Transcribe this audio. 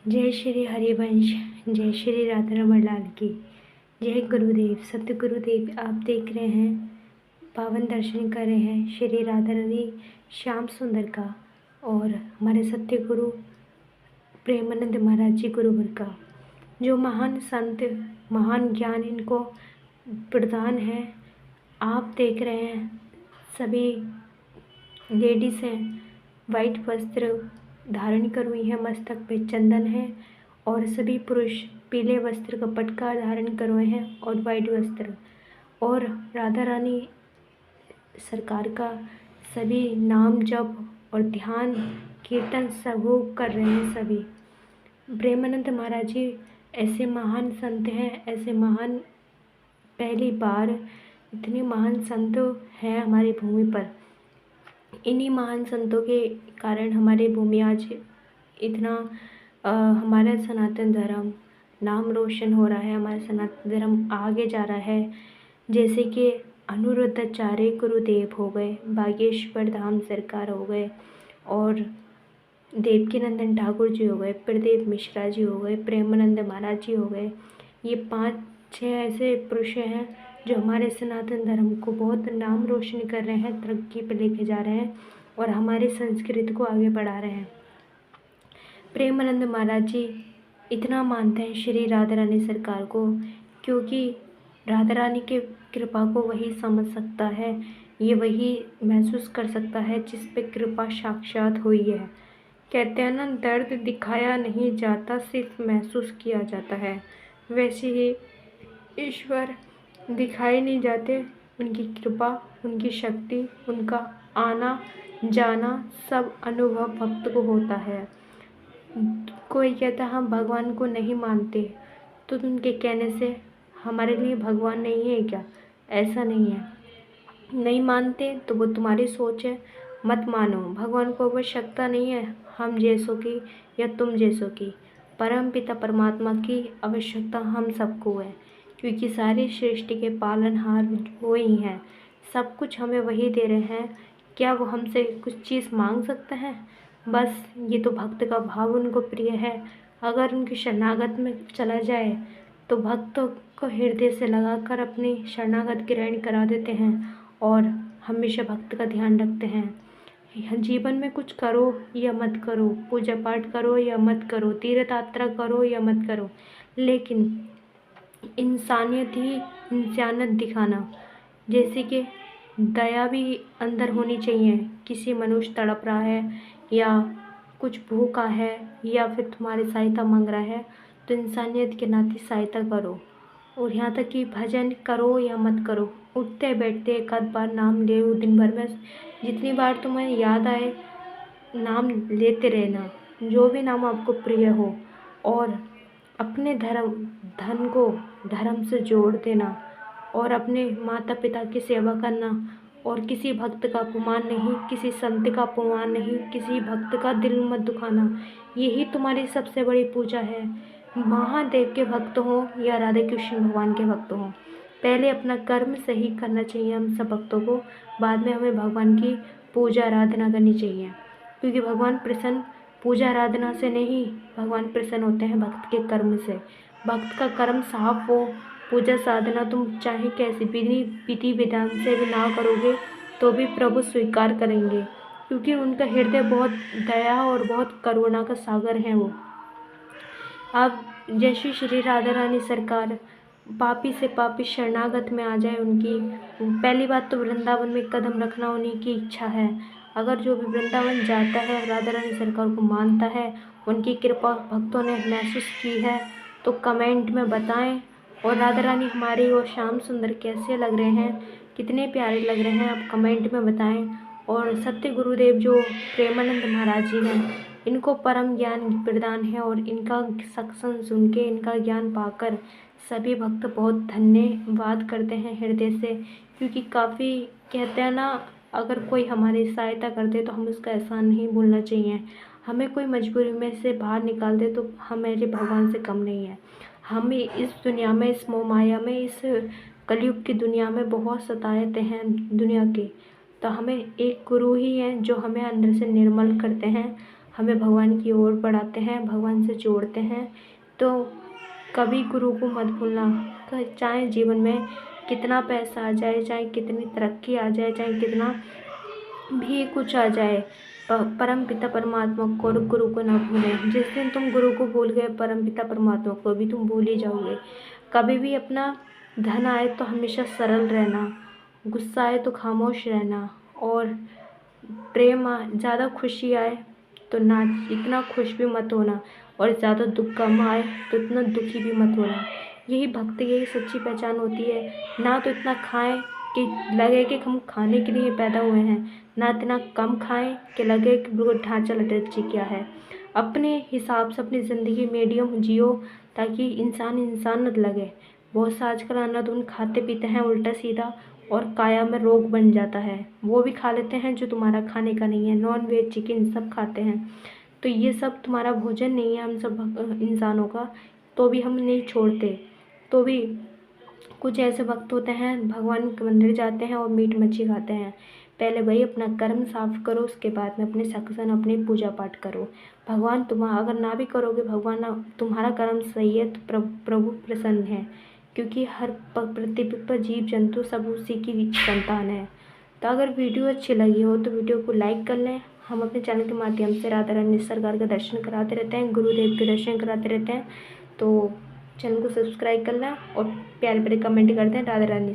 जय श्री हरिवंश। जय श्री राधा रमण लाल की जय। गुरुदेव सत्य गुरुदेव आप देख रहे हैं, पावन दर्शन कर रहे हैं श्री राधा रानी श्याम सुंदर का और हमारे सत्य गुरु प्रेमानंद महाराज जी गुरुवर का। जो महान संत, महान ज्ञान इनको प्रदान है। आप देख रहे हैं सभी लेडीज़ हैं, वाइट वस्त्र धारण कर हुई है, मस्तक पे चंदन है, और सभी पुरुष पीले वस्त्र का पटका धारण कर हुए हैं और वाइट वस्त्र, और राधा रानी सरकार का सभी नाम जप और ध्यान कीर्तन सब कर रहे हैं। सभी प्रेमानंद महाराज जी ऐसे महान संत हैं, ऐसे महान, पहली बार इतने महान संत हैं हमारी भूमि पर। इन्हीं महान संतों के कारण हमारी भूमि आज इतना हमारा सनातन धर्म नाम रोशन हो रहा है, हमारा सनातन धर्म आगे जा रहा है। जैसे कि अनिरुद्धाचार्य गुरुदेव हो गए, बागेश्वर धाम सरकार हो गए, और देवकीनंदन ठाकुर जी हो गए, प्रदीप मिश्रा जी हो गए, प्रेमानंद महाराज जी हो गए। ये 5-6 ऐसे पुरुष हैं जो हमारे सनातन धर्म को बहुत नाम रोशन कर रहे हैं, तरक्की पर लेके जा रहे हैं और हमारी संस्कृति को आगे बढ़ा रहे हैं। प्रेमानंद महाराज जी इतना मानते हैं श्री राधा रानी सरकार को, क्योंकि राधा रानी के कृपा को वही समझ सकता है, ये वही महसूस कर सकता है जिस पे कृपा साक्षात हुई है। कहते हैं ना, दर्द दिखाया नहीं जाता, सिर्फ महसूस किया जाता है। वैसे ही ईश्वर दिखाई नहीं जाते, उनकी कृपा, उनकी शक्ति, उनका आना जाना सब अनुभव भक्त को होता है। कोई कहता हम भगवान को नहीं मानते, तो उनके कहने से हमारे लिए भगवान नहीं है क्या? ऐसा नहीं है। नहीं मानते तो वो तुम्हारी सोच है, मत मानो। भगवान को आवश्यकता नहीं है हम जैसों की या तुम जैसों की। परम पिता परमात्मा की आवश्यकता हम सबको है, क्योंकि सारी सृष्टि के पालनहार वो ही हैं। सब कुछ हमें वही दे रहे हैं। क्या वो हमसे कुछ चीज़ मांग सकते हैं? बस ये तो भक्त का भाव उनको प्रिय है। अगर उनकी शरणागत में चला जाए तो भक्तों को हृदय से लगाकर अपनी शरणागत ग्रहण करा देते हैं और हमेशा भक्त का ध्यान रखते हैं। जीवन में कुछ करो या मत करो, पूजा पाठ करो या मत करो, तीर्थ यात्रा करो या मत करो, लेकिन इंसानियत ही इंसानियत दिखाना। जैसे कि दया भी अंदर होनी चाहिए। किसी मनुष्य तड़प रहा है या कुछ भूखा है या फिर तुम्हारी सहायता मांग रहा है, तो इंसानियत के नाते सहायता करो। और यहाँ तक कि भजन करो या मत करो, उठते बैठते एक आध बार नाम ले, दिन भर में जितनी बार तुम्हें याद आए नाम लेते रहना, जो भी नाम आपको प्रिय हो। और अपने धन को धर्म से जोड़ देना और अपने माता पिता की सेवा करना, और किसी भक्त का अपमान नहीं, किसी संत का अपमान नहीं, किसी भक्त का दिल मत दुखाना। यही तुम्हारी सबसे बड़ी पूजा है। महादेव के भक्त हों या राधा कृष्ण भगवान के भक्त हों, पहले अपना कर्म सही करना चाहिए हम सब भक्तों को, बाद में हमें भगवान की पूजा आराधना करनी चाहिए। क्योंकि भगवान प्रसन्न पूजा आराधना से नहीं, भगवान प्रसन्न होते हैं भक्त के कर्म से। भक्त का कर्म साफ हो, पूजा साधना तुम चाहे कैसी विधि विधान से भी ना करोगे तो भी प्रभु स्वीकार करेंगे, क्योंकि उनका हृदय बहुत दया और बहुत करुणा का सागर है वो। अब जैसे श्री राधा रानी सरकार पापी से पापी शरणागत में आ जाए उनकी, पहली बात तो वृंदावन में कदम रखना उन्हीं की इच्छा है। अगर जो भी वृंदावन जाता है, राधा रानी सरकार को मानता है, उनकी कृपा भक्तों ने महसूस की है, तो कमेंट में बताएं। और राधा रानी हमारी और श्याम सुंदर कैसे लग रहे हैं, कितने प्यारे लग रहे हैं, आप कमेंट में बताएं। और सत्य गुरुदेव जो प्रेमानंद महाराज जी हैं, इनको परम ज्ञान प्रदान है, और इनका सत्संग सुन के, इनका ज्ञान पाकर सभी भक्त बहुत धन्यवाद करते हैं हृदय से। क्योंकि काफ़ी कहते हैं ना, अगर कोई हमारी सहायता कर दे तो हम उसका एहसान नहीं भूलना चाहिए। हमें कोई मजबूरी में से बाहर निकाल दे तो हम मेरे भगवान से कम नहीं है। हमें इस दुनिया में, इस मोह माया में, इस कलयुग की दुनिया में बहुत सताते हैं दुनिया के, तो हमें एक गुरु ही हैं जो हमें अंदर से निर्मल करते हैं, हमें भगवान की ओर बढ़ाते हैं, भगवान से जोड़ते हैं। तो कभी गुरु को मत भूलना। चाहे जीवन में कितना पैसा आ जाए, चाहे कितनी तरक्की आ जाए, चाहे कितना भी कुछ आ जाए, परम पिता परमात्मा को और गुरु को ना भूलें। जिस दिन तुम गुरु को भूल गए, परम पिता परमात्मा को भी तुम भूल ही जाओगे। कभी भी अपना धन आए तो हमेशा सरल रहना, गुस्सा आए तो खामोश रहना, और प्रेम ज़्यादा खुशी आए तो ना इतना खुश भी मत होना, और ज़्यादा दुख कम आए तो इतना दुखी भी मत होना। यही भक्ति, यही सच्ची पहचान होती है। ना तो इतना खाएं कि लगे कि हम खाने के लिए पैदा हुए हैं, ना इतना कम खाएं कि लगे कि बिल्कुल ढांचा लटच गया है। अपने हिसाब से अपनी ज़िंदगी मीडियम जियो, ताकि इंसान न लगे। बहुत से आजकल अंधाधुन खाते पीते हैं उल्टा सीधा, और काया में रोग बन जाता है। वो भी खा लेते हैं जो तुम्हारा खाने का नहीं है, नॉन वेज चिकन सब खाते हैं। तो ये सब तुम्हारा भोजन नहीं है हम सब इंसानों का, तो भी हम नहीं छोड़ते। तो भी कुछ ऐसे वक्त होते हैं भगवान के मंदिर जाते हैं और मीट मच्छी खाते हैं। पहले भाई अपना कर्म साफ करो, उसके बाद में अपने सत्संग अपनी पूजा पाठ करो। भगवान तुम्हारा अगर ना भी करोगे, भगवान तुम्हारा कर्म सही है तो प्रभु प्रसन्न है, क्योंकि हर पृथ्वी पर जीव जंतु सब उसी की संतान है। तो अगर वीडियो अच्छी लगी हो तो वीडियो को लाइक कर लें। हम अपने चैनल के माध्यम से राधा रानी सरकार का दर्शन कराते रहते हैं, गुरुदेव के दर्शन कराते रहते हैं। तो चैनल को सब्सक्राइब करना और प्यारे प्यारे कमेंट करते हैं राधा रानी।